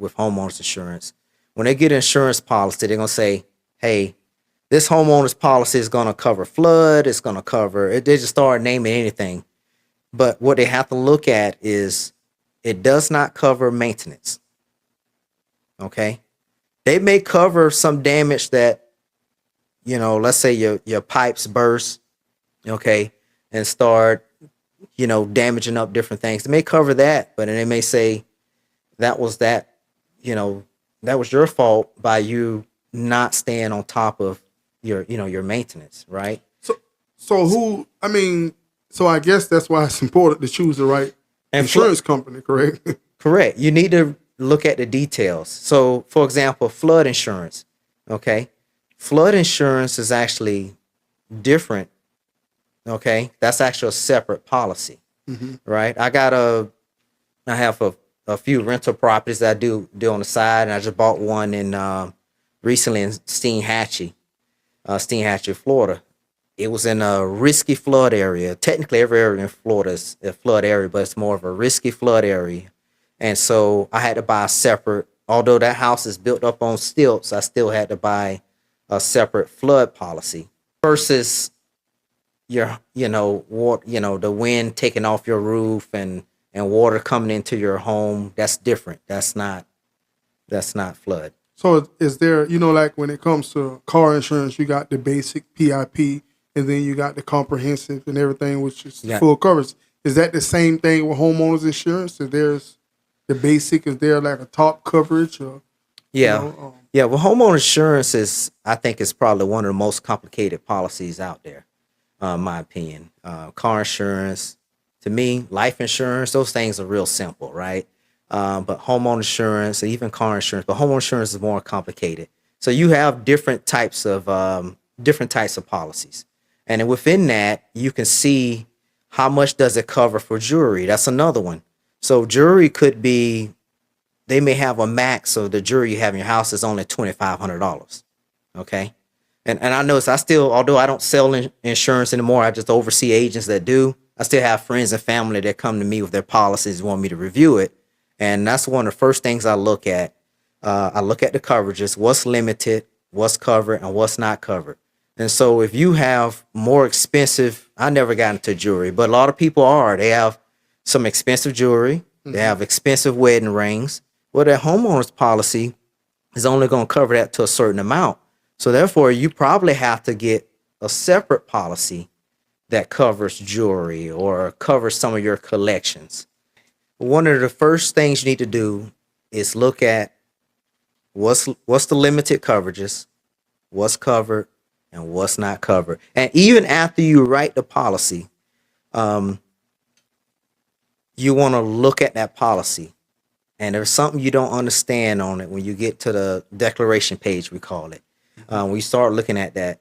with homeowners insurance. When they get an insurance policy, they're gonna say, "Hey, this homeowners policy is gonna cover flood. It's gonna cover." They just start naming anything. But what they have to look at is it does not cover maintenance. Okay, they may cover some damage that, let's say your pipes burst, okay, and start, damaging up different things. They may cover that, but then they may say that was that was your fault by you not staying on top of your maintenance, right? So I guess that's why it's important to choose the right insurance company, correct? Correct. You need to look at the details. So, for example, flood insurance, okay? Flood insurance is actually different, okay? That's actually a separate policy, right? I have a few rental properties that I do on the side, and I just bought one recently in Steinhatchee, Florida. It was in a risky flood area. Technically, every area in Florida is a flood area, but it's more of a risky flood area. And so I had to buy a separate, although that house is built up on stilts, I still had to buy a separate flood policy versus the wind taking off your roof and water coming into your home. That's different. That's not flood. So is there, like when it comes to car insurance, you got the basic PIP, and then you got the comprehensive and everything, which is full coverage. Is that the same thing with homeowners insurance? If there's the basic, is there like a top coverage? Or, yeah. Well, homeowner insurance I think is probably one of the most complicated policies out there, in my opinion. Car insurance, to me, life insurance, those things are real simple, right? But homeowner insurance, and even car insurance, but homeowner insurance is more complicated. So you have different types of policies. And then within that, you can see how much does it cover for jewelry. That's another one. So jewelry could be, they may have a max. So the jewelry you have in your house is only $2,500. Okay. And I notice although I don't sell insurance anymore, I just oversee agents that do. I still have friends and family that come to me with their policies, want me to review it. And that's one of the first things I look at. I look at the coverages, what's limited, what's covered, and what's not covered. And so if you have more expensive, I never got into jewelry, but a lot of people they have some expensive jewelry. They have expensive wedding rings. Well, their homeowner's policy is only going to cover that to a certain amount. So therefore, you probably have to get a separate policy that covers jewelry or covers some of your collections. One of the first things you need to do is look at what's the limited coverages, what's covered, and what's not covered. And even after you write the policy, you want to look at that policy. And there's something you don't understand on it when you get to the declaration page, we call it. When you start looking at that,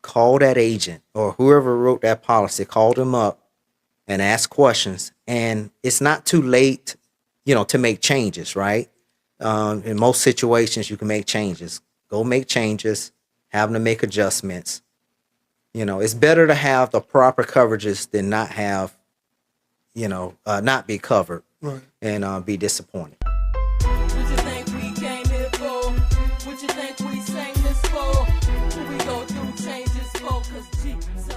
call that agent or whoever wrote that policy, call them up and ask questions. And it's not too late, to make changes, right? In most situations, you can make changes. Go make changes, have them to make adjustments. It's better to have the proper coverages than not have, not be covered, right, and be disappointed. What you think we came here for? What you think we sang this for? What we go through changes for? 'Cause Jesus.